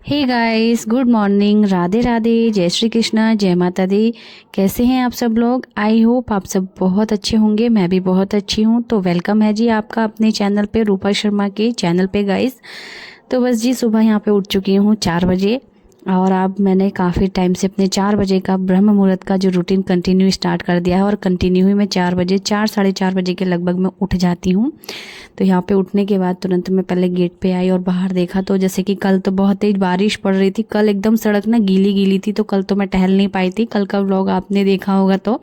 हे guys, good morning, Radhe Radhe, जय श्री कृष्णा, जय माता दी। कैसे हैं आप सब लोग? आई होप आप सब बहुत अच्छे होंगे। मैं भी बहुत अच्छी हूँ। तो वेलकम है जी आपका अपने चैनल पे, रूपा शर्मा के चैनल पे गाइस। तो बस जी सुबह यहाँ पे उठ चुकी हूँ 4 बजे। और अब मैंने काफ़ी टाइम से अपने 4 बजे का ब्रह्म मुहूर्त का जो रूटीन कंटिन्यू स्टार्ट कर दिया है। और कंटिन्यू ही मैं 4 बजे, 4 साढ़े 4 बजे के लगभग मैं उठ जाती हूँ। तो यहाँ पे उठने के बाद तुरंत मैं पहले गेट पे आई और बाहर देखा, तो जैसे कि कल तो बहुत तेज बारिश पड़ रही थी। कल एकदम सड़क ना गीली गीली थी, तो कल तो मैं टहल नहीं पाई थी। कल का व्लॉग आपने देखा होगा। तो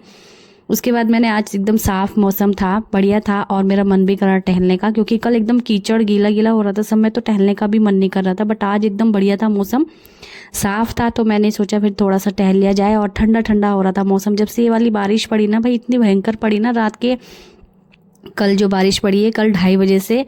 उसके बाद मैंने आज एकदम साफ मौसम था, बढ़िया था, और मेरा मन भी कर रहा टहलने का, क्योंकि कल एकदम कीचड़ गीला गीला हो रहा था सब में, तो टहलने का भी मन नहीं कर रहा था। बट आज एकदम बढ़िया था, मौसम साफ था, तो मैंने सोचा फिर थोड़ा सा टहल लिया जाए। और ठंडा ठंडा हो रहा था मौसम। जब से ये वाली बारिश पड़ी ना भाई, इतनी भयंकर पड़ी ना रात के, कल जो बारिश पड़ी है, कल 2:30 बजे से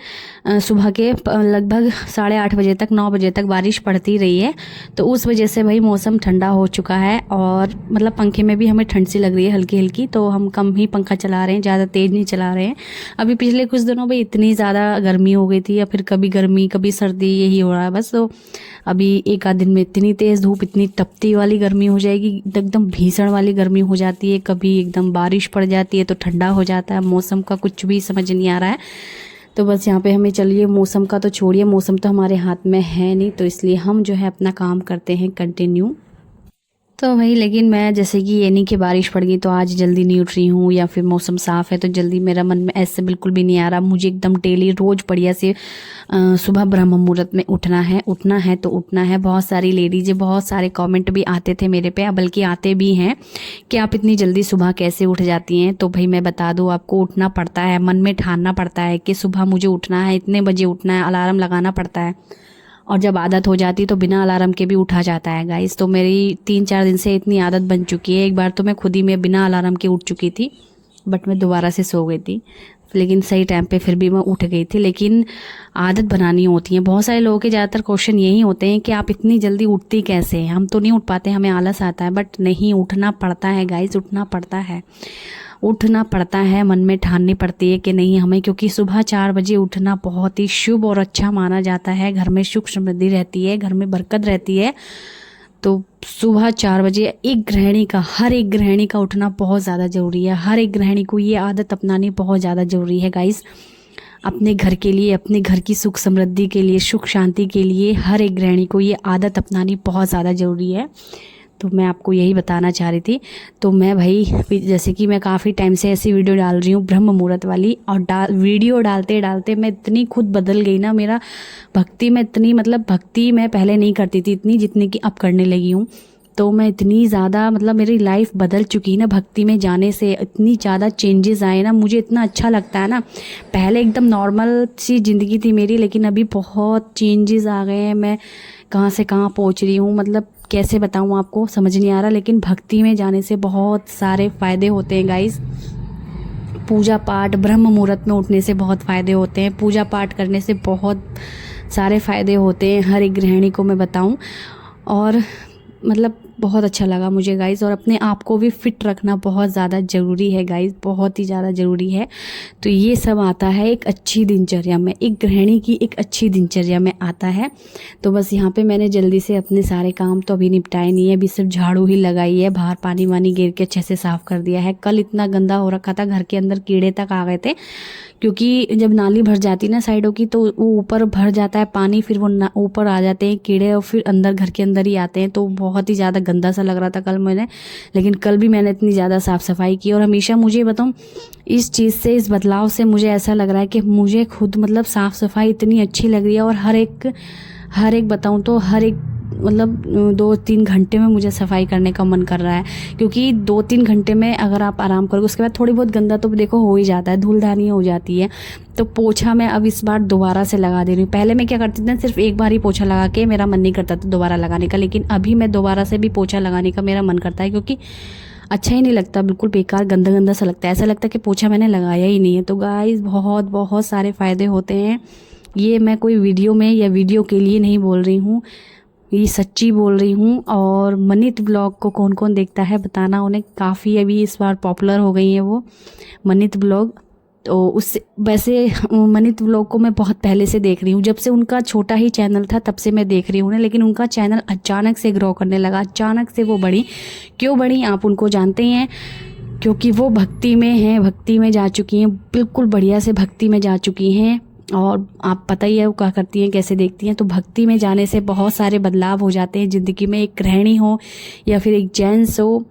सुबह के लगभग 8:30 बजे तक, 9 बजे तक बारिश पड़ती रही है। तो उस वजह से भाई मौसम ठंडा हो चुका है। और मतलब पंखे में भी हमें ठंड सी लग रही है हल्की हल्की, तो हम कम ही पंखा चला रहे हैं, ज़्यादा तेज़ नहीं चला रहे हैं। अभी पिछले कुछ दिनों भाई इतनी ज़्यादा गर्मी हो गई थी, या फिर कभी गर्मी कभी सर्दी, यही हो रहा है बस। तो अभी एक आध दिन में इतनी तेज़ धूप, इतनी तपती वाली गर्मी हो जाएगी, एकदम भीषण वाली गर्मी हो जाती है। कभी एकदम बारिश पड़ जाती है तो ठंडा हो जाता है। मौसम का कुछ भी समझ नहीं आ रहा है। तो बस यहाँ पे हमें, चलिए मौसम का तो छोड़िए, मौसम तो हमारे हाथ में है नहीं, तो इसलिए हम जो है अपना काम करते हैं कंटिन्यू। तो वही, लेकिन मैं जैसे कि ये नहीं कि बारिश पड़ गई तो आज जल्दी नहीं उठ रही हूँ, या फिर मौसम साफ़ है तो जल्दी, मेरा मन में ऐसे बिल्कुल भी नहीं आ रहा। मुझे एकदम डेली रोज़ बढ़िया से सुबह ब्रह्म मुहूर्त में उठना है, उठना है तो उठना है। बहुत सारी लेडीज़, बहुत सारे कमेंट भी आते थे मेरे पे, बल्कि आते भी हैं कि आप इतनी जल्दी सुबह कैसे उठ जाती हैं। तो भाई मैं बता दूँ आपको, उठना पड़ता है, मन में ठानना पड़ता है कि सुबह मुझे उठना है, इतने बजे उठना है, अलार्म लगाना पड़ता है। और जब आदत हो जाती तो बिना अलार्म के भी उठा जाता है गाइस। तो मेरी 3-4 दिन से इतनी आदत बन चुकी है। एक बार तो मैं खुद ही में बिना अलार्म के उठ चुकी थी, बट मैं दोबारा से सो गई थी, लेकिन सही टाइम पे फिर भी मैं उठ गई थी। लेकिन आदत बनानी होती है। बहुत सारे लोगों के ज़्यादातर क्वेश्चन यही होते हैं कि आप इतनी जल्दी उठती कैसे हैं। हम तो नहीं उठ पाते, हमें आलस आता है, बट नहीं, उठना पड़ता है गाइस, उठना पड़ता है, उठना पड़ता है। मन में ठाननी पड़ती है कि नहीं हमें, क्योंकि सुबह 4 बजे उठना बहुत ही शुभ और अच्छा माना जाता है। घर में सुख समृद्धि रहती है, घर में बरकत रहती है। तो सुबह 4 बजे एक गृहिणी का, हर एक गृहिणी का उठना बहुत ज़्यादा ज़रूरी है। हर एक गृहिणी को ये आदत अपनानी बहुत ज़्यादा ज़रूरी है गाइस। अपने घर के लिए, अपने घर की सुख समृद्धि के लिए, सुख शांति के लिए हर एक गृहिणी को ये आदत अपनानी बहुत ज़्यादा ज़रूरी है। तो मैं आपको यही बताना चाह रही थी। तो मैं भाई, जैसे कि मैं काफ़ी टाइम से ऐसी वीडियो डाल रही हूँ ब्रह्म मुहूर्त वाली, और वीडियो डालते डालते मैं इतनी खुद बदल गई ना। मेरा भक्ति में इतनी, मतलब भक्ति मैं पहले नहीं करती थी इतनी जितनी कि अब करने लगी हूँ। तो मैं इतनी ज़्यादा, मतलब मेरी लाइफ बदल चुकी ना भक्ति में जाने से। इतनी ज़्यादा चेंजेस आए ना, मुझे इतना अच्छा लगता है ना। पहले एकदम नॉर्मल सी ज़िंदगी थी मेरी, लेकिन अभी बहुत चेंजेस आ गए हैं। मैं कहाँ से कहाँ पहुँच रही हूँ, मतलब कैसे बताऊँ आपको, समझ नहीं आ रहा। लेकिन भक्ति में जाने से बहुत सारे फ़ायदे होते हैं गाइस। पूजा पाठ, ब्रह्म मुहूर्त में उठने से बहुत फ़ायदे होते हैं। पूजा पाठ करने से बहुत सारे फ़ायदे होते हैं, हर एक गृहिणी को मैं बताऊं। और मतलब बहुत अच्छा लगा मुझे गाइस। और अपने आप को भी फिट रखना बहुत ज़्यादा ज़रूरी है गाइस, बहुत ही ज़्यादा ज़रूरी है। तो ये सब आता है एक अच्छी दिनचर्या में, एक गृहिणी की एक अच्छी दिनचर्या में आता है। तो बस यहाँ पे मैंने जल्दी से अपने सारे काम तो अभी निपटाए नहीं है, अभी सिर्फ झाड़ू ही लगाई है, बाहर पानी वानी गिर के अच्छे से साफ़ कर दिया है। कल इतना गंदा हो रखा था, घर के अंदर कीड़े तक आ गए थे, क्योंकि जब नाली भर जाती ना साइडों की, तो वो ऊपर भर जाता है पानी, फिर वो ऊपर आ जाते हैं कीड़े, और फिर अंदर घर के अंदर ही आते हैं। तो बहुत ही ज़्यादा गंदा सा लग रहा था कल मैंने, लेकिन कल भी मैंने इतनी ज़्यादा साफ़ सफाई की। और हमेशा मुझे बताऊँ, इस चीज़ से, इस बदलाव से मुझे ऐसा लग रहा है कि मुझे खुद, मतलब साफ़ सफाई इतनी अच्छी लग रही है। और हर एक बताऊँ तो हर एक, मतलब 2-3 घंटे में मुझे सफाई करने का मन कर रहा है। क्योंकि 2-3 घंटे में अगर आप आराम करोगे, उसके बाद थोड़ी बहुत गंदा तो देखो हो ही जाता है, धूल धानी हो जाती है। तो पोछा मैं अब इस बार दोबारा से लगा दे रही हूँ। पहले मैं क्या करती थी, सिर्फ एक बार ही पोछा लगा के मेरा मन नहीं करता था दोबारा लगाने का, लेकिन अभी मैं दोबारा से भी पोछा लगाने का मेरा मन करता है, क्योंकि अच्छा ही नहीं लगता, बिल्कुल बेकार गंदा गंदा सा लगता है, ऐसा लगता है कि पोछा मैंने लगाया ही नहीं है। तो गाइस, बहुत बहुत सारे फ़ायदे होते हैं। ये मैं कोई वीडियो में या वीडियो के लिए नहीं बोल रही हूँ, ये सच्ची बोल रही हूँ। और मनीत ब्लॉग को कौन कौन देखता है बताना, उन्हें काफ़ी अभी इस बार पॉपुलर हो गई है वो मनीत ब्लॉग। तो उससे वैसे मनीत व्लॉग को मैं बहुत पहले से देख रही हूँ, जब से उनका छोटा ही चैनल था तब से मैं देख रही हूँ उन्हें, लेकिन उनका चैनल अचानक से ग्रो करने लगा, अचानक से वो बढ़ी। क्यों बढ़ी आप उनको जानते ही हैं, क्योंकि वो भक्ति में हैं, भक्ति में जा चुकी हैं, बिल्कुल बढ़िया से भक्ति में जा चुकी हैं। और आप पता ही है वो क्या करती हैं, कैसे देखती हैं। तो भक्ति में जाने से बहुत सारे बदलाव हो जाते हैं ज़िंदगी में। एक गृहिणी हो या फिर एक जेंट्स हो,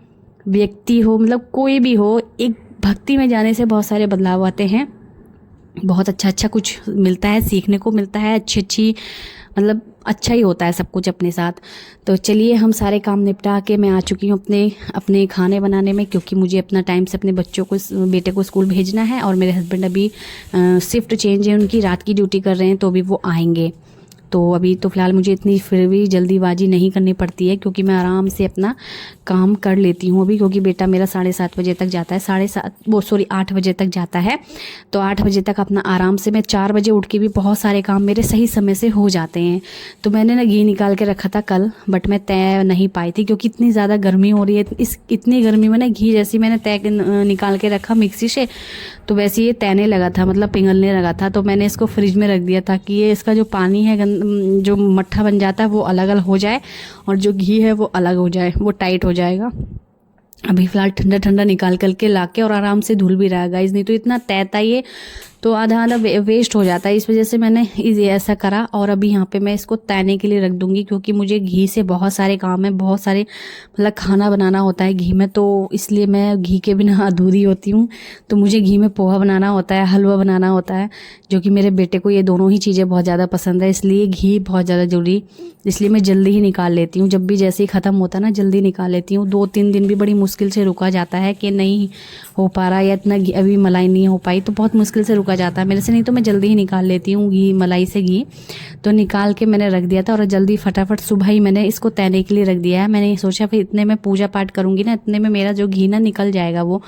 व्यक्ति हो, मतलब कोई भी हो, एक भक्ति में जाने से बहुत सारे बदलाव आते हैं। बहुत अच्छा कुछ मिलता है, सीखने को मिलता है, अच्छी मतलब अच्छा ही होता है सब कुछ अपने साथ। तो चलिए हम सारे काम निपटा के मैं आ चुकी हूँ अपने खाने बनाने में, क्योंकि मुझे अपना टाइम से अपने बेटे को स्कूल भेजना है। और मेरे हस्बैंड अभी शिफ्ट चेंज है उनकी, रात की ड्यूटी कर रहे हैं, तो अभी वो आएंगे। तो अभी तो फ़िलहाल मुझे इतनी फिर भी जल्दीबाजी नहीं करनी पड़ती है, क्योंकि मैं आराम से अपना काम कर लेती हूँ अभी, क्योंकि बेटा मेरा 7:30 बजे तक जाता है, 8 बजे तक जाता है। तो 8 बजे तक अपना आराम से, मैं 4 बजे उठ के भी बहुत सारे काम मेरे सही समय से हो जाते हैं। तो मैंने ना घी निकाल के रखा था कल, बट मैं तय नहीं पाई थी, क्योंकि इतनी ज़्यादा गर्मी हो रही है। इतनी गर्मी में ना घी जैसी मैंने निकाल के रखा मिक्सी से, तो वैसे ये तैरने लगा था, मतलब पिघलने लगा था। तो मैंने इसको फ्रिज में रख दिया ताकि ये इसका जो पानी है, जो मट्ठा बन जाता है वो अलग अलग हो जाए, और जो घी है वो अलग हो जाए, वो टाइट हो जाएगा। अभी फ़िलहाल ठंडा ठंडा निकाल के लाके, और आराम से धुल भी रहा है गाइस, नहीं तो इतना तैरता ये तो आधा वेस्ट हो जाता है। इस वजह से मैंने ऐसा करा। और अभी यहाँ पे मैं इसको तैरने के लिए रख दूँगी, क्योंकि मुझे घी से बहुत सारे काम है, बहुत सारे मतलब खाना बनाना होता है घी में, तो इसलिए मैं घी के बिना अधूरी होती हूँ। तो मुझे घी में पोहा बनाना होता है, हलवा बनाना होता है, जो कि मेरे बेटे को ये दोनों ही चीज़ें बहुत ज़्यादा पसंद है, इसलिए घी बहुत ज़्यादा ज़रूरी, इसलिए मैं जल्दी ही निकाल लेती हूँ। जब भी जैसे ही ख़त्म होता है ना, जल्दी निकाल लेती हूँ। 2-3 दिन भी बड़ी मुश्किल से रुका जाता है कि नहीं हो पा रहा, या इतना अभी मलाई नहीं हो पाई, तो बहुत मुश्किल से रुका जाता है मेरे से, नहीं तो मैं जल्दी ही निकाल लेती हूँ घी, मलाई से घी। तो निकाल के मैंने रख दिया था, और जल्दी फटाफट सुबह ही मैंने इसको तैरने के लिए रख दिया है। मैंने सोचा फिर इतने में पूजा पाठ करूँगी ना, इतने में मेरा जो घी ना निकल जाएगा वो,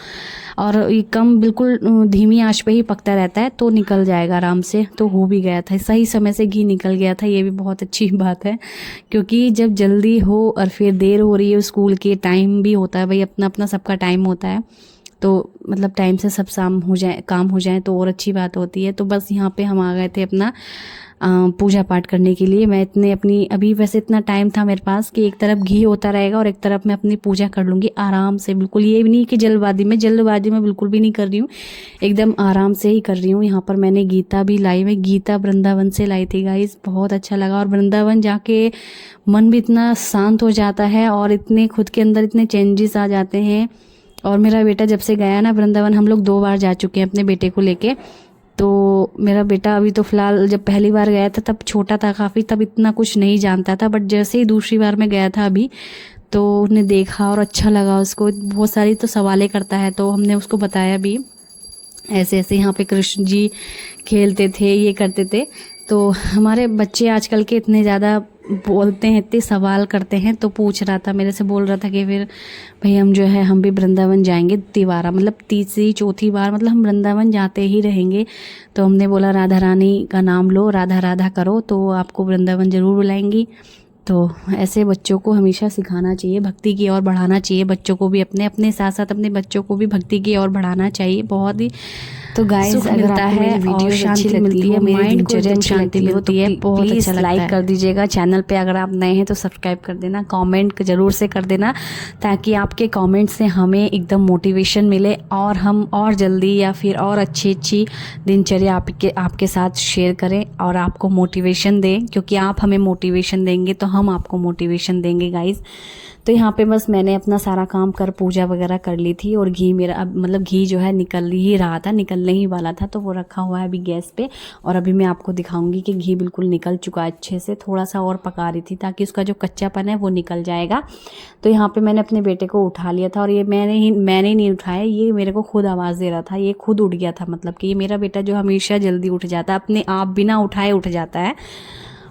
और ये कम बिल्कुल धीमी आंच पे ही पकता रहता है, तो निकल जाएगा आराम से। तो हो भी गया था, सही समय से घी निकल गया था, ये भी बहुत अच्छी बात है। क्योंकि जब जल्दी हो और फिर देर हो रही है, स्कूल के टाइम भी होता है भाई, अपना अपना सबका टाइम होता है, तो मतलब टाइम से सब काम हो जाए तो और अच्छी बात होती है। तो बस यहाँ पे हम आ गए थे अपना पूजा पाठ करने के लिए। मैं अभी वैसे इतना टाइम था मेरे पास कि एक तरफ घी होता रहेगा और एक तरफ मैं अपनी पूजा कर लूँगी आराम से, बिल्कुल ये भी नहीं कि जल्दबाजी में बिल्कुल भी नहीं कर रही हूँ, एकदम आराम से ही कर रही हूँ। यहाँ पर मैंने गीता भी लाई, मैं गीता वृंदावन से लाई थी गाइस, बहुत अच्छा लगा। और वृंदावन जाके मन भी इतना शांत हो जाता है, और इतने खुद के अंदर इतने चेंजेस आ जाते हैं। और मेरा बेटा जब से गया ना वृंदावन, हम लोग 2 बार जा चुके हैं अपने बेटे को लेके। तो मेरा बेटा अभी तो फ़िलहाल, जब पहली बार गया था तब छोटा था काफ़ी, तब इतना कुछ नहीं जानता था, बट जैसे ही दूसरी बार में गया था अभी, तो उसने देखा और अच्छा लगा उसको, बहुत सारी तो सवालें करता है। तो हमने उसको बताया भी, ऐसे ऐसे यहाँ पे कृष्ण जी खेलते थे, ये करते थे। तो हमारे बच्चे आजकल के इतने ज़्यादा बोलते हैं, इतने सवाल करते हैं। तो पूछ रहा था मेरे से, बोल रहा था कि फिर भाई हम जो है हम भी वृंदावन जाएंगे तिवारा, मतलब तीसरी चौथी बार, मतलब हम वृंदावन जाते ही रहेंगे। तो हमने बोला राधा रानी का नाम लो, राधा राधा करो, तो आपको वृंदावन ज़रूर बुलाएंगी। तो ऐसे बच्चों को हमेशा सिखाना चाहिए, भक्ति की ओर बढ़ाना चाहिए बच्चों को भी, अपने साथ साथ अपने बच्चों को भी भक्ति की ओर बढ़ाना चाहिए। बहुत ही तो गाइस अगर आपको मेरी वीडियो अच्छी लगती है, माइंड को एकदम शांति मिलती है, बहुत अच्छा लगता है। लाइक कर दीजिएगा, चैनल पे अगर आप नए हैं तो सब्सक्राइब कर देना, कमेंट ज़रूर से कर देना, ताकि आपके कमेंट से हमें एकदम मोटिवेशन मिले, और हम और जल्दी या फिर और अच्छी दिनचर्या आपके साथ शेयर करें और आपको मोटिवेशन दें, क्योंकि आप हमें मोटिवेशन देंगे तो हम आपको मोटिवेशन देंगे गाइस। तो यहाँ पे बस मैंने अपना सारा काम कर पूजा वगैरह कर ली थी, और घी मेरा अब मतलब घी जो है निकल ही रहा था, निकलने ही वाला था, तो वो रखा हुआ है अभी गैस पे। और अभी मैं आपको दिखाऊंगी कि घी बिल्कुल निकल चुका है अच्छे से, थोड़ा सा और पका रही थी ताकि उसका जो कच्चापन है वो निकल जाएगा। तो यहाँ पे मैंने अपने बेटे को उठा लिया था, और ये मैंने नहीं उठाया, ये मेरे को खुद आवाज़ दे रहा था, ये खुद उठ गया था। मतलब कि ये मेरा बेटा जो हमेशा जल्दी उठ जाता है, अपने आप बिना उठाए उठ जाता है।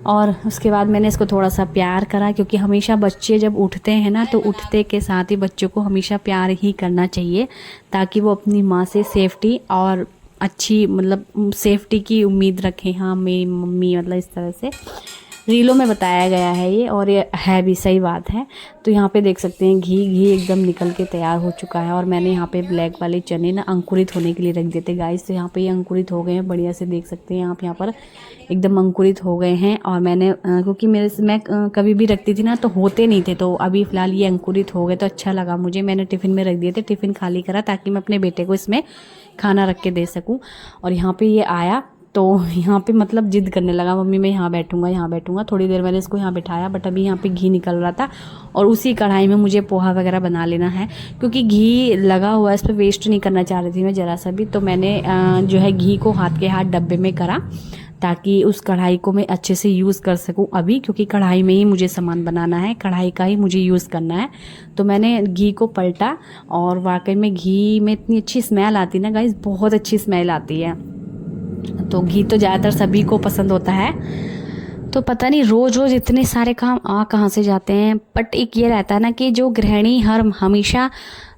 और उसके बाद मैंने इसको थोड़ा सा प्यार करा, क्योंकि हमेशा बच्चे जब उठते हैं ना, तो उठते के साथ ही बच्चों को हमेशा प्यार ही करना चाहिए, ताकि वो अपनी माँ से सेफ्टी और अच्छी मतलब सेफ्टी की उम्मीद रखें। हाँ मेरी मम्मी मतलब इस तरह से। रीलों में बताया गया है ये, और ये है भी सही बात है। तो यहाँ पे देख सकते हैं घी एकदम निकल के तैयार हो चुका है। और मैंने यहाँ पे ब्लैक वाले चने ना अंकुरित होने के लिए रख दिए थे गाइस। तो यहाँ पे ये अंकुरित हो गए हैं बढ़िया से, देख सकते हैं आप यहाँ पर एकदम अंकुरित हो गए हैं। और मैंने क्योंकि मैं कभी भी रखती थी ना तो होते नहीं थे, तो अभी फ़िलहाल ये अंकुरित हो गए तो अच्छा लगा मुझे। मैंने टिफ़िन में रख दिए थे, टिफ़िन खाली करा ताकि मैं अपने बेटे को इसमें खाना रख के दे सकूँ। और यहाँ पे ये आया तो यहाँ पे मतलब जिद करने लगा, मम्मी मैं यहाँ बैठूंगा यहाँ बैठूंगा। थोड़ी देर मैंने इसको यहाँ बिठाया, बट अभी यहाँ पे घी निकल रहा था और उसी कढ़ाई में मुझे पोहा वगैरह बना लेना है, क्योंकि घी लगा हुआ है इस पर, वेस्ट नहीं करना चाह रही थी मैं ज़रा सा भी। तो मैंने जो है घी को हाथ के हाथ डब्बे में करा ताकि उस कढ़ाई को मैं अच्छे से यूज़ कर सकूं अभी, क्योंकि कढ़ाई में ही मुझे सामान बनाना है, कढ़ाई का ही मुझे यूज़ करना है। तो मैंने घी को पलटा और वाकई में घी में इतनी अच्छी स्मेल आती है ना गाइस, बहुत अच्छी स्मेल आती है। तो घी तो ज़्यादातर सभी को पसंद होता है। तो पता नहीं रोज़ रोज़ इतने सारे काम आ कहाँ से जाते हैं। बट एक ये रहता है ना कि जो गृहिणी हमेशा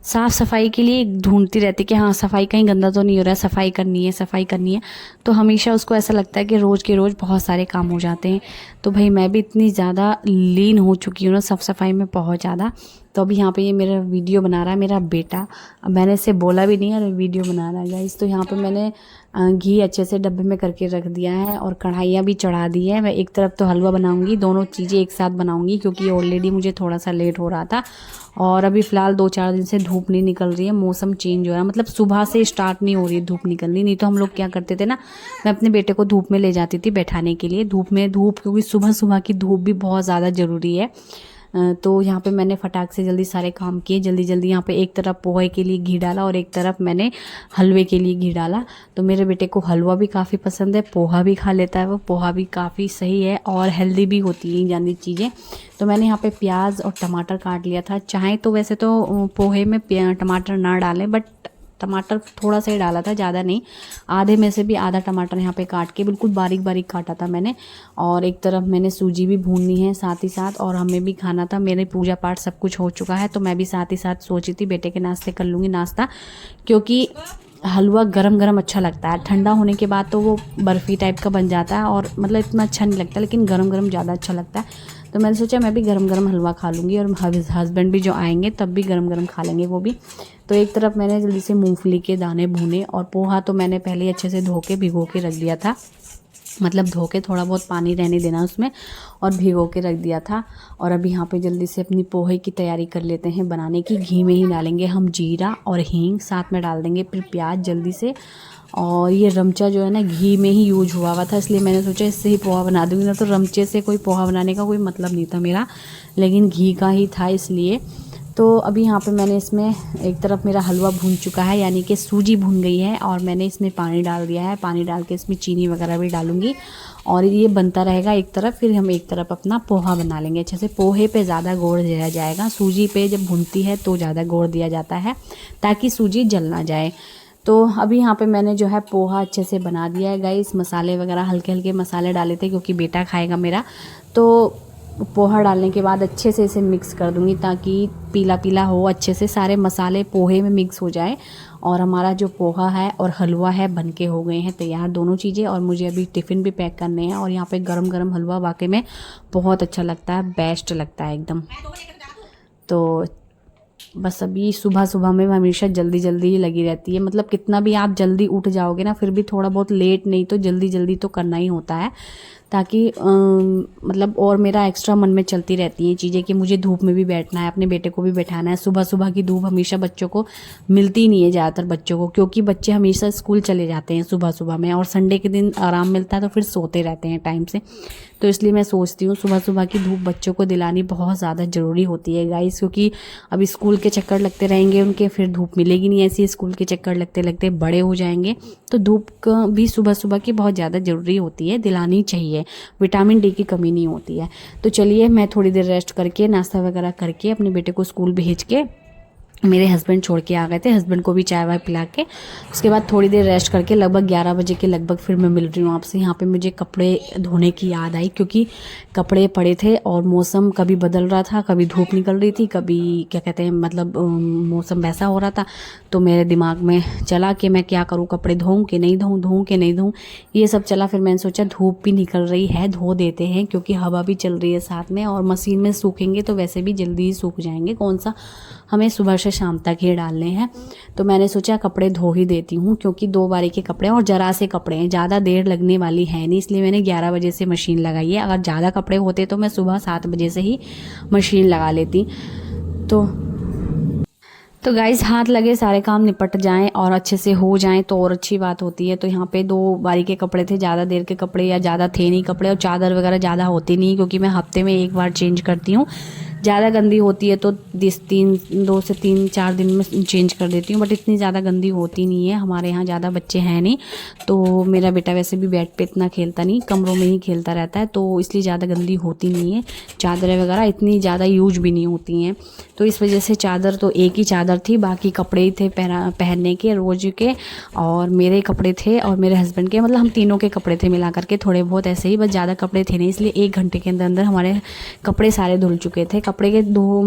साफ़ सफाई के लिए ढूंढती रहती है कि हाँ सफाई कहीं गंदा तो नहीं हो रहा है, सफाई करनी है सफाई करनी है। तो हमेशा उसको ऐसा लगता है कि रोज़ के रोज़ बहुत सारे काम हो जाते हैं। तो भाई मैं भी इतनी ज़्यादा लीन हो चुकी हूँ ना साफ़ सफाई में, बहुत ज़्यादा। तो अभी यहाँ पे ये मेरा वीडियो बना रहा है मेरा बेटा, अब मैंने इसे बोला भी नहीं है और वीडियो बना रहा है गाइस। तो यहाँ पे मैंने घी अच्छे से डब्बे में करके रख दिया है और कढ़ाइयाँ भी चढ़ा दी है। मैं एक तरफ तो हलवा बनाऊंगी, दोनों चीज़ें एक साथ बनाऊंगी, क्योंकि ऑलरेडी मुझे थोड़ा सा लेट हो रहा था। और अभी फ़िलहाल 2-4 दिन से धूप नहीं निकल रही है, मौसम चेंज हो रहा है, मतलब सुबह से स्टार्ट नहीं हो रही है धूप निकलनी। नहीं तो हम लोग क्या करते थे ना, मैं अपने बेटे को धूप में ले जाती थी बैठाने के लिए, धूप क्योंकि सुबह सुबह की धूप भी बहुत ज़्यादा ज़रूरी है। तो यहाँ पे मैंने फटाक से जल्दी सारे काम किए, जल्दी जल्दी यहाँ पे एक तरफ पोहे के लिए घी डाला और एक तरफ मैंने हलवे के लिए घी डाला। तो मेरे बेटे को हलवा भी काफ़ी पसंद है, पोहा भी खा लेता है वो, पोहा भी काफ़ी सही है और हेल्दी भी होती है जानी चीज़ें। तो मैंने यहाँ पे प्याज और टमाटर काट लिया था। चाहे तो वैसे तो पोहे में टमाटर ना डालें, बट टमाटर थोड़ा सा ही डाला था, ज़्यादा नहीं। आधे में से भी आधा टमाटर यहाँ पे काट के बिल्कुल बारीक बारीक काटा था मैंने। और एक तरफ मैंने सूजी भी भूननी है साथ ही साथ, और हमें भी खाना था। मेरे पूजा पाठ सब कुछ हो चुका है, तो मैं भी साथ ही साथ सोची थी बेटे के नाश्ते कर लूँगी नाश्ता, क्योंकि हलवा गरम गरम अच्छा लगता है। ठंडा होने के बाद तो वो बर्फ़ी टाइप का बन जाता है और मतलब इतना अच्छा नहीं लगता, लेकिन गरम गरम ज़्यादा अच्छा लगता है। तो मैंने सोचा मैं भी गरम गरम हलवा खा लूँगी और हस्बैंड भी जो आएंगे तब भी गरम गरम खा लेंगे वो भी। तो एक तरफ मैंने जल्दी से मूंगफली के दाने भूने, और पोहा तो मैंने पहले ही अच्छे से धो के भिगो के रख दिया था, मतलब धो के थोड़ा बहुत पानी रहने देना उसमें, और भिगो के रख दिया था। और अभी यहाँ पे जल्दी से अपनी पोहे की तैयारी कर लेते हैं बनाने की। घी में ही डालेंगे हम जीरा और हींग, साथ में डाल देंगे फिर प्याज जल्दी से। और ये रमचा जो है ना घी में ही यूज हुआ था, इसलिए मैंने सोचा इससे ही पोहा बना दूँगी, ना तो रमचे से कोई पोहा बनाने का कोई मतलब नहीं था मेरा, लेकिन घी का ही था इसलिए। तो अभी यहाँ पे मैंने इसमें एक तरफ मेरा हलवा भून चुका है, यानी कि सूजी भून गई है, और मैंने इसमें पानी डाल दिया है। पानी डाल के इसमें चीनी वगैरह भी डालूंगी और ये बनता रहेगा एक तरफ, फिर हम एक तरफ अपना पोहा बना लेंगे अच्छे से। पोहे पे ज़्यादा गोड़ दिया जाएगा, सूजी पे जब भूनती है तो ज़्यादा गोड़ दिया जाता है ताकि सूजी जल ना जाए। तो अभी यहाँ पे मैंने जो है पोहा अच्छे से बना दिया है गाइस। मसाले वगैरह हल्के हल्के मसाले डाले थे क्योंकि बेटा खाएगा मेरा। तो पोहा डालने के बाद अच्छे से इसे मिक्स कर दूंगी ताकि पीला पीला हो, अच्छे से सारे मसाले पोहे में मिक्स हो जाए। और हमारा जो पोहा है और हलवा है बनके हो गए हैं तैयार दोनों चीज़ें। और मुझे अभी टिफ़िन भी पैक करने हैं, और यहाँ पे गरम गरम हलवा वाकई में बहुत अच्छा लगता है, बेस्ट लगता है एकदम। तो बस अभी सुबह सुबह में हमेशा जल्दी जल्दी ही लगी रहती है, मतलब कितना भी आप जल्दी उठ जाओगे ना फिर भी थोड़ा बहुत लेट नहीं तो जल्दी जल्दी तो करना ही होता है, ताकि मतलब और मेरा एक्स्ट्रा मन में चलती रहती हैं चीज़ें कि मुझे धूप में भी बैठना है, अपने बेटे को भी बैठाना है। सुबह सुबह की धूप हमेशा बच्चों को मिलती नहीं है, ज़्यादातर बच्चों को, क्योंकि बच्चे हमेशा स्कूल चले जाते हैं सुबह सुबह में, और संडे के दिन आराम मिलता है तो फिर सोते रहते हैं टाइम से। तो इसलिए मैं सोचती हूँ सुबह सुबह की धूप बच्चों को दिलानी बहुत ज़्यादा ज़रूरी होती है गाइस, क्योंकि अभी स्कूल के चक्कर लगते रहेंगे उनके, फिर धूप मिलेगी नहीं ऐसी, स्कूल के चक्कर लगते लगते बड़े हो जाएंगे। तो धूप भी सुबह सुबह की बहुत ज़्यादा ज़रूरी होती है, दिलानी चाहिए, विटामिन डी की कमी नहीं होती है। तो चलिए मैं थोड़ी देर रेस्ट करके नाश्ता वगैरह करके अपने बेटे को स्कूल भेज के मेरे हस्बैंड छोड़ के आ गए थे, हस्बैंड को भी चाय वाय पिला के उसके बाद थोड़ी देर रेस्ट करके लगभग 11 बजे के लगभग फिर मैं मिल रही हूँ आपसे। यहाँ पे मुझे कपड़े धोने की याद आई, क्योंकि कपड़े पड़े थे और मौसम कभी बदल रहा था, कभी धूप निकल रही थी, कभी क्या कहते हैं मतलब मौसम वैसा हो रहा था। तो मेरे दिमाग में चला कि मैं क्या करूँ, कपड़े धोऊँ कि नहीं धोऊँ, धोऊँ कि नहीं धोऊँ, ये सब चला। फिर मैंने सोचा धूप भी निकल रही है, धो देते हैं, क्योंकि हवा भी चल रही है साथ में, और मशीन में सूखेंगे तो वैसे भी जल्दी ही सूख जाएंगे, कौन सा हमें सुबह से शाम तक ही डालने हैं। तो मैंने सोचा कपड़े धो ही देती हूँ, क्योंकि 2 बारी के कपड़े और जरा से कपड़े हैं, ज़्यादा देर लगने वाली है नहीं, इसलिए मैंने 11 बजे से मशीन लगाई है। अगर ज़्यादा कपड़े होते तो मैं सुबह 7 बजे से ही मशीन लगा लेती। तो गाइस हाथ लगे सारे काम निपट जाएं और अच्छे से हो जाएं तो और अच्छी बात होती है। तो यहाँ पे 2 बारी के कपड़े थे, ज़्यादा देर के कपड़े या ज़्यादा थे नहीं कपड़े, और चादर वगैरह ज़्यादा होती नहीं, क्योंकि मैं हफ्ते में 1 बार चेंज करती हूँ। ज़्यादा गंदी होती है तो 2 से 3-4 दिन में चेंज कर देती हूँ, बट इतनी ज़्यादा गंदी होती नहीं है। हमारे यहाँ ज़्यादा बच्चे हैं नहीं, तो मेरा बेटा वैसे भी बेड पे इतना खेलता नहीं, कमरों में ही खेलता रहता है, तो इसलिए ज़्यादा गंदी होती नहीं है। चादरें वगैरह इतनी ज़्यादा यूज भी नहीं होती हैं, तो इस वजह से चादर तो एक ही चादर थी, बाकी कपड़े ही थे पहनने के रोज़ के, और मेरे कपड़े थे और मेरे हस्बैंड के, मतलब हम तीनों के कपड़े थे मिला करके, थोड़े बहुत ऐसे ही, बस ज़्यादा कपड़े थे नहीं, इसलिए 1 घंटे के अंदर अंदर हमारे कपड़े सारे धुल चुके थे। कपड़े के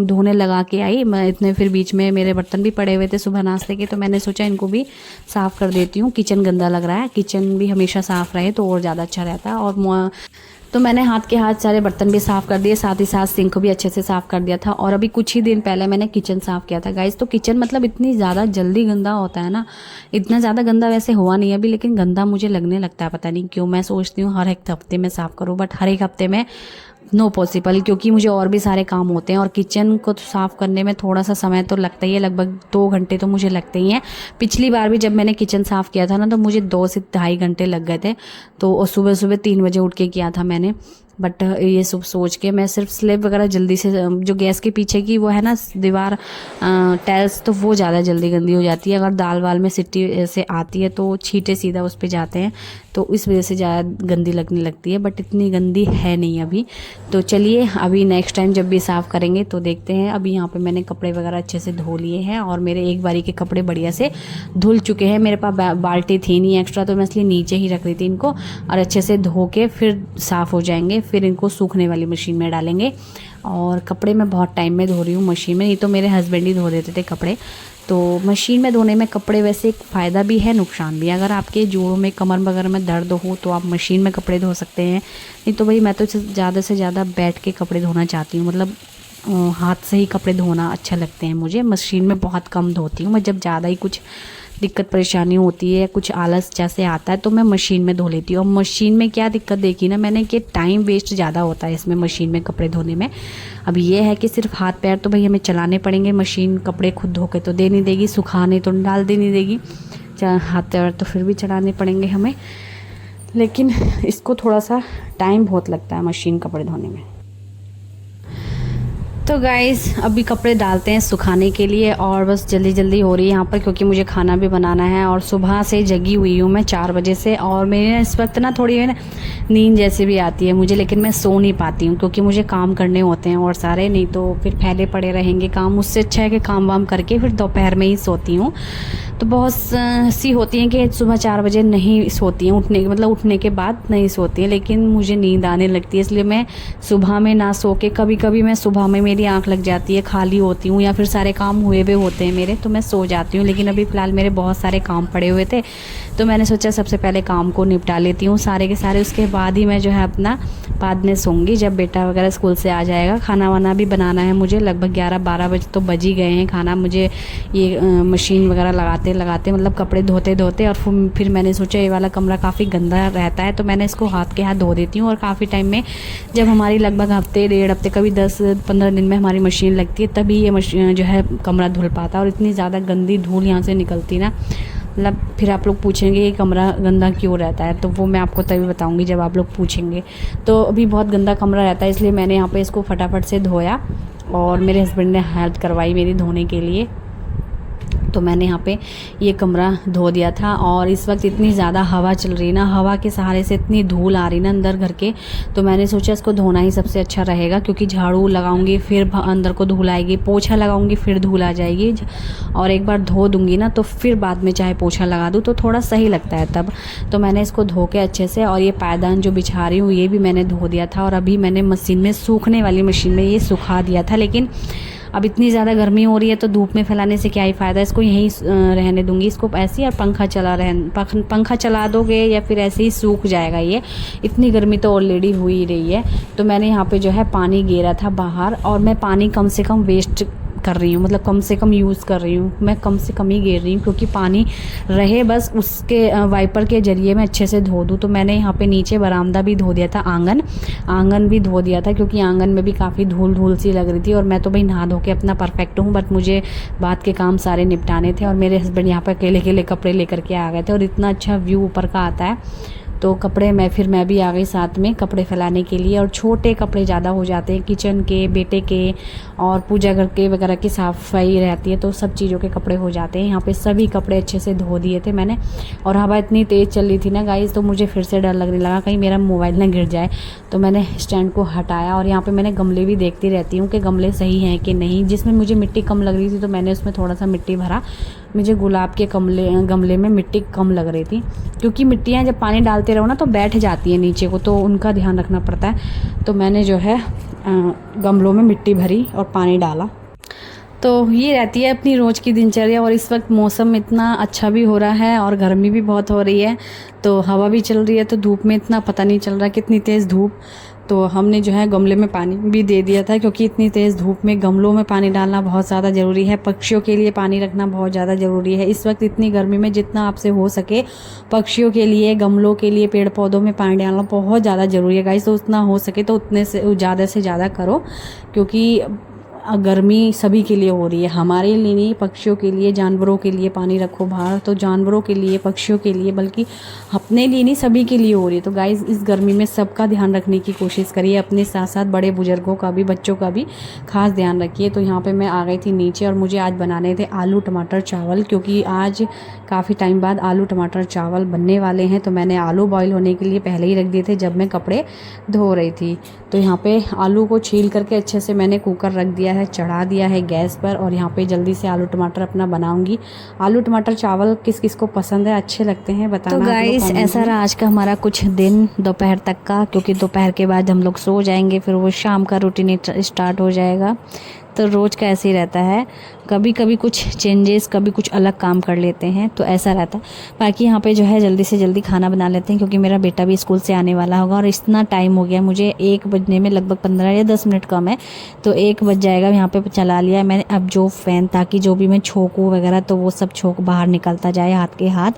धोने लगा के आई मैं इतने, फिर बीच में मेरे बर्तन भी पड़े हुए थे सुबह नाश्ते के, तो मैंने सोचा इनको भी साफ़ कर देती हूँ। किचन गंदा लग रहा है, किचन भी हमेशा साफ़ रहे तो और ज़्यादा अच्छा रहता है। और तो मैंने हाथ सारे बर्तन भी साफ़ कर दिए, साथ ही साथ सिंक भी अच्छे से साफ़ कर दिया था। और अभी कुछ ही दिन पहले मैंने किचन साफ़ किया था गाइस। तो किचन मतलब इतनी ज़्यादा जल्दी गंदा होता है ना, इतना ज़्यादा गंदा वैसे हुआ नहीं अभी, लेकिन गंदा मुझे लगने लगता है, पता नहीं क्यों। मैं सोचती हूँ हर एक हफ्ते में साफ़ करूँ, बट हर एक हफ्ते में नो पॉसिबल, क्योंकि मुझे और भी सारे काम होते हैं, और किचन को तो साफ़ करने में थोड़ा सा समय तो लगता ही है, लगभग 2 घंटे तो मुझे लगते ही हैं। पिछली बार भी जब मैंने किचन साफ़ किया था ना, तो मुझे 2 से 2.5 घंटे लग गए थे। तो सुबह सुबह 3 बजे उठ के किया था मैंने। बट ये सब सोच के मैं सिर्फ स्लेब वगैरह जल्दी से, जो गैस के पीछे की वो है ना दीवार टाइल्स, तो वो ज़्यादा जल्दी गंदी हो जाती है। अगर दाल वाल में सीटी से आती है तो छींटे सीधा उस पर जाते हैं, तो इस वजह से ज़्यादा गंदी लगने लगती है, बट इतनी गंदी है नहीं अभी। तो चलिए अभी नेक्स्ट टाइम जब भी साफ़ करेंगे तो देखते हैं। अभी यहाँ पे मैंने कपड़े वगैरह अच्छे से धो लिए हैं, और मेरे 1 बारी के कपड़े बढ़िया से धुल चुके हैं। मेरे पास बाल्टी थी नहीं एक्स्ट्रा, तो मैं इसलिए नीचे ही रख रही थी इनको, और अच्छे से धो के फिर साफ़ हो जाएंगे, फिर इनको सूखने वाली मशीन में डालेंगे। और कपड़े मैं बहुत टाइम में धो रही हूँ मशीन में, नहीं तो मेरे हस्बैंड ही धो देते थे कपड़े। तो मशीन में धोने में कपड़े वैसे एक फ़ायदा भी है, नुकसान भी है। अगर आपके जोड़ों में, कमर वगैरह में दर्द हो तो आप मशीन में कपड़े धो सकते हैं, नहीं तो भाई मैं तो ज़्यादा से ज़्यादा बैठ के कपड़े धोना चाहती हूँ, मतलब हाथ से ही कपड़े धोना अच्छा लगते हैं मुझे। मशीन में बहुत कम धोती हूँ मैं, जब ज़्यादा ही कुछ दिक्कत परेशानी होती है, कुछ आलस जैसे आता है, तो मैं मशीन में धो लेती हूँ। और मशीन में क्या दिक्कत देखी ना मैंने, कि टाइम वेस्ट ज़्यादा होता है इसमें मशीन में कपड़े धोने में। अब ये है कि सिर्फ हाथ पैर तो भाई हमें चलाने पड़ेंगे, मशीन कपड़े खुद धो के तो दे नहीं देगी, सुखाने तो डाल दे नहीं देगी, हाथ पैर तो फिर भी चलाने पड़ेंगे हमें, लेकिन इसको थोड़ा सा टाइम बहुत लगता है मशीन कपड़े धोने में। तो गाइस अभी कपड़े डालते हैं सुखाने के लिए, और बस जल्दी जल्दी हो रही है यहाँ पर, क्योंकि मुझे खाना भी बनाना है। और सुबह से जगी हुई हूँ मैं 4 बजे से, और मेरे इस वक्त ना थोड़ी है ना नींद जैसी भी आती है मुझे, लेकिन मैं सो नहीं पाती हूँ, क्योंकि मुझे काम करने होते हैं और सारे, नहीं तो फिर फैले पड़े रहेंगे काम। उससे अच्छा है कि काम वाम करके फिर दोपहर में ही सोती हूँ। तो बहुत सी होती हैं कि सुबह 4 बजे नहीं सोती हैं, उठने के बाद नहीं सोती हैं, लेकिन मुझे नींद आने लगती है, इसलिए मैं सुबह में ना सो के, कभी कभी मैं सुबह में मेरी आंख लग जाती है, खाली होती हूँ, या फिर सारे काम हुए हुए होते हैं मेरे, तो मैं सो जाती हूँ। लेकिन अभी फ़िलहाल मेरे बहुत सारे काम पड़े हुए थे, तो मैंने सोचा सबसे पहले काम को निपटा लेती हूँ सारे के सारे, उसके बाद ही मैं जो है अपना बाद में सोऊंगी, जब बेटा वगैरह स्कूल से आ जाएगा। खाना वाना भी बनाना है मुझे, लगभग 11-12 बजे तो बज ही गए हैं खाना मुझे ये मशीन वगैरह लगाते मतलब कपड़े धोते धोते। और फिर मैंने सोचा ये वाला कमरा काफ़ी गंदा रहता है, तो मैंने इसको हाथ के हाथ धो देती हूँ। और काफ़ी टाइम में, जब हमारी लगभग हफ्ते 1.5 हफ्ते, कभी 10-15 दिन में हमारी मशीन लगती है, तभी ये मशीन जो है कमरा धुल पाता है। और इतनी ज़्यादा गंदी धूल यहाँ से निकलती ना, मतलब फिर आप लोग पूछेंगे ये कमरा गंदा क्यों रहता है, तो वो मैं आपको तभी बताऊंगी जब आप लोग पूछेंगे। तो अभी बहुत गंदा कमरा रहता है, इसलिए मैंने यहाँ पे इसको फटाफट से धोया, और मेरे हस्बैंड ने हेल्प करवाई मेरी धोने के लिए। तो मैंने यहाँ पे ये कमरा धो दिया था। और इस वक्त इतनी ज़्यादा हवा चल रही ना, हवा के सहारे से इतनी धूल आ रही ना अंदर घर के, तो मैंने सोचा इसको धोना ही सबसे अच्छा रहेगा, क्योंकि झाड़ू लगाऊंगी फिर अंदर को धूल आएगी, पोछा लगाऊंगी फिर धूल आ जाएगी, और एक बार धो दूंगी ना तो फिर बाद में चाहे पोछा लगा दूँ तो थोड़ा सही लगता है तब। तो मैंने इसको धो के अच्छे से, और ये पायदान जो बिछा रही हूँ ये भी मैंने धो दिया था, और अभी मैंने मशीन में, सूखने वाली मशीन में ये सुखा दिया था। लेकिन अब इतनी ज़्यादा गर्मी हो रही है तो धूप में फैलाने से क्या ही फ़ायदा, इसको यहीं रहने दूंगी, इसको ऐसे ही। और पंखा चला दोगे या फिर ऐसे ही सूख जाएगा ये, इतनी गर्मी तो ऑलरेडी हुई ही रही है। तो मैंने यहाँ पे जो है पानी गेरा था बाहर, और मैं पानी कम से कम वेस्ट कर रही हूँ, मतलब कम से कम यूज़ कर रही हूँ, मैं कम से कम ही गेर रही हूँ, क्योंकि पानी रहे बस उसके वाइपर के ज़रिए मैं अच्छे से धो दूँ। तो मैंने यहाँ पे नीचे बरामदा भी धो दिया था, आंगन भी धो दिया था, क्योंकि आंगन में भी काफ़ी धूल सी लग रही थी। और मैं तो भाई नहा धो के अपना परफेक्ट हूँ, बट मुझे बात के काम सारे निपटाने थे। और मेरे हस्बैंड यहाँ पर अकेले कपड़े लेकर के आ गए थे, और इतना अच्छा व्यू ऊपर का आता है, तो कपड़े मैं भी आ गई साथ में कपड़े फैलाने के लिए। और छोटे कपड़े ज़्यादा हो जाते हैं, किचन के, बेटे के, और पूजा घर के वगैरह की सफाई रहती है, तो सब चीज़ों के कपड़े हो जाते हैं। यहाँ पे सभी कपड़े अच्छे से धो दिए थे मैंने। और हवा इतनी तेज़ चल रही थी ना गाइस, तो मुझे फिर से डर लगने लगा कहीं मेरा मोबाइल ना गिर जाए, तो मैंने स्टैंड को हटाया। और यहाँ पर मैंने गमले भी देखती रहती हूँ कि गमले सही हैं कि नहीं, जिसमें मुझे मिट्टी कम लग रही थी तो मैंने उसमें थोड़ा सा मिट्टी भरा। मुझे गुलाब के गमले में मिट्टी कम लग रही थी, क्योंकि मिट्टियाँ जब पानी डालते रहो ना तो बैठ जाती है नीचे को, तो उनका ध्यान रखना पड़ता है। तो मैंने जो है गमलों में मिट्टी भरी और पानी डाला। तो ये रहती है अपनी रोज़ की दिनचर्या। और इस वक्त मौसम इतना अच्छा भी हो रहा है और गर्मी भी बहुत हो रही है, तो हवा भी चल रही है, तो धूप में इतना पता नहीं चल रहा कितनी तेज़ धूप। तो हमने जो है गमले में पानी भी दे दिया था, क्योंकि इतनी तेज़ धूप में गमलों में पानी डालना बहुत ज़्यादा ज़रूरी है। पक्षियों के लिए पानी रखना बहुत ज़्यादा ज़रूरी है इस वक्त इतनी गर्मी में। जितना आपसे हो सके पक्षियों के लिए, गमलों के लिए, पेड़ पौधों में पानी डालना बहुत ज़्यादा ज़रूरी है गाइस। तो उतना हो सके तो उतने से ज़्यादा करो, क्योंकि गर्मी सभी के लिए हो रही है, हमारे लिए नहीं, पक्षियों के लिए, जानवरों के लिए पानी रखो बाहर। तो जानवरों के लिए, पक्षियों के लिए, बल्कि अपने लिए नहीं, सभी के लिए हो रही है। तो गाइस इस गर्मी में सबका ध्यान रखने की कोशिश करिए, अपने साथ साथ बड़े बुजुर्गों का भी, बच्चों का भी खास ध्यान रखिए। तो यहाँ पे मैं आ गई थी नीचे, और मुझे आज बनाने थे आलू टमाटर चावल, क्योंकि आज काफ़ी टाइम बाद आलू टमाटर चावल बनने वाले हैं। तो मैंने आलू बॉईल होने के लिए पहले ही रख दिए थे जब मैं कपड़े धो रही थी। तो यहाँ पे आलू को छील करके अच्छे से मैंने कुकर रख दिया है, चढ़ा दिया है गैस पर, और यहाँ पे जल्दी से आलू टमाटर अपना बनाऊंगी। आलू टमाटर चावल किस किस को पसंद है, अच्छे लगते हैं, बताना। तो गाइस ऐसा रहा आज का हमारा कुछ दिन दोपहर तक का, क्योंकि दोपहर के बाद हम लोग सो जाएंगे, फिर वो शाम का रूटीन स्टार्ट हो जाएगा। तो रोज़ का ऐसे ही रहता है, कभी कभी कुछ चेंजेस, कभी कुछ अलग काम कर लेते हैं, तो ऐसा रहता है। बाकी यहाँ पे जो है जल्दी से जल्दी खाना बना लेते हैं, क्योंकि मेरा बेटा भी स्कूल से आने वाला होगा, और इतना टाइम हो गया, मुझे 1 बजने में लगभग 15 या 10 मिनट कम है, तो 1 बज जाएगा। यहाँ पे चला लिया है मैंने अब जो फ़ैन, ताकि जो भी मैं छोंकूँ वगैरह तो वो सब छोंक बाहर निकलता जाए हाथ के हाथ।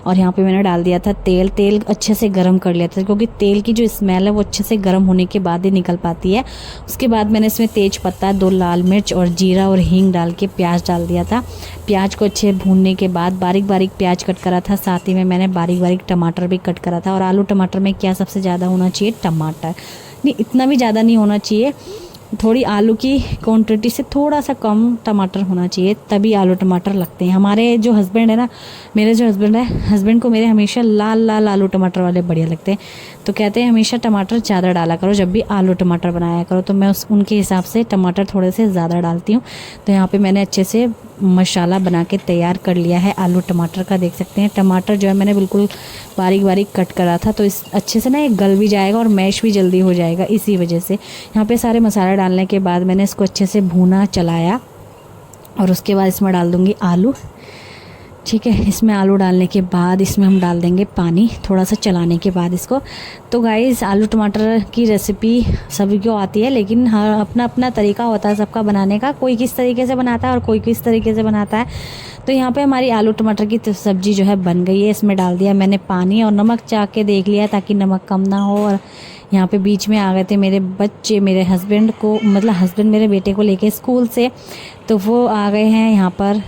और यहाँ पर मैंने डाल दिया था तेल अच्छे से गर्म कर लिया था, क्योंकि तेल की जो स्मेल है वो अच्छे से गर्म होने के बाद ही निकल पाती है। उसके बाद मैंने इसमें तेज पत्ता, 2 लाल मिर्च और जीरा और हींग डाल के प्याज डाल दिया था। प्याज को अच्छे भूनने के बाद बारीक बारीक प्याज कट करा था, साथ ही में मैंने बारीक बारीक टमाटर भी कट करा था। और आलू टमाटर में क्या सबसे ज़्यादा होना चाहिए, टमाटर, नहीं इतना भी ज़्यादा नहीं होना चाहिए, थोड़ी आलू की क्वांटिटी से थोड़ा सा कम टमाटर होना चाहिए, तभी आलू टमाटर लगते हैं। हमारे जो हस्बैंड है ना, मेरे जो हस्बैंड है, हस्बैंड को मेरे हमेशा लाल लाल आलू टमाटर वाले बढ़िया लगते हैं, तो कहते हैं हमेशा टमाटर ज़्यादा डाला करो जब भी आलू टमाटर बनाया करो। तो मैं उनके हिसाब से टमाटर थोड़े से ज़्यादा डालती हूँ। तो यहाँ पे मैंने अच्छे से मसाला बना के तैयार कर लिया है आलू टमाटर का, देख सकते हैं। टमाटर जो है मैंने बिल्कुल बारीक बारीक कट करा था, तो इस अच्छे से ना ये गल भी जाएगा और मैश भी जल्दी हो जाएगा, इसी वजह से। यहाँ पे सारे मसाले डालने के बाद मैंने इसको अच्छे से भूना, चलाया, और उसके बाद इसमें डाल दूँगी आलू। ठीक है, इसमें आलू डालने के बाद इसमें हम डाल देंगे पानी, थोड़ा सा चलाने के बाद इसको। तो गाइस आलू टमाटर की रेसिपी सभी को आती है, लेकिन हर अपना अपना तरीका होता है सबका बनाने का, कोई किस तरीके से बनाता है और कोई किस तरीके से बनाता है। तो यहाँ पे हमारी आलू टमाटर की सब्ज़ी जो है बन गई है। इसमें डाल दिया मैंने पानी, और नमक चाख के देख लिया ताकि नमक कम ना हो। और यहाँ पे बीच में आ गए थे मेरे बच्चे, मेरे हस्बैंड को, मतलब हस्बैंड मेरे बेटे को लेके स्कूल से, तो वो आ गए हैं यहाँ पर।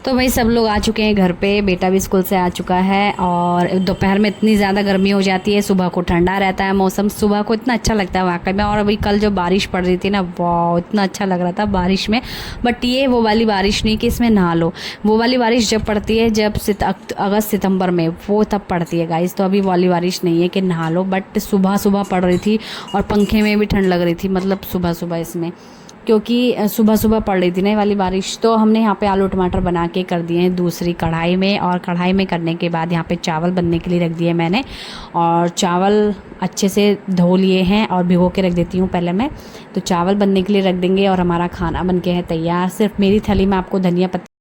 तो भाई सब लोग आ चुके हैं घर पे, बेटा भी स्कूल से आ चुका है और दोपहर में इतनी ज़्यादा गर्मी हो जाती है, सुबह को ठंडा रहता है मौसम, सुबह को इतना अच्छा लगता है वाकई में। और अभी कल जो बारिश पड़ रही थी ना, वाह इतना अच्छा लग रहा था बारिश में। बट ये वो वाली बारिश नहीं कि इसमें नहा लो, वो वाली बारिश जब पड़ती है जब अगस्त सितंबर में, वो तब पड़ती है गाइस। तो अभी वाली बारिश नहीं है कि नहा लो, बट सुबह सुबह पड़ रही थी और पंखे में भी ठंड लग रही थी, मतलब सुबह सुबह इसमें, क्योंकि सुबह सुबह पड़ रही थी ना वाली बारिश। तो हमने यहाँ पे आलू टमाटर बना के कर दिए हैं दूसरी कढ़ाई में, और कढ़ाई में करने के बाद यहाँ पे चावल बनने के लिए रख दिए मैंने। और चावल अच्छे से धो लिए हैं और भिगो के रख देती हूँ पहले मैं। तो चावल बनने के लिए रख देंगे और हमारा खाना बन के है तैयार। सिर्फ मेरी थाली में आपको धनिया पत्ता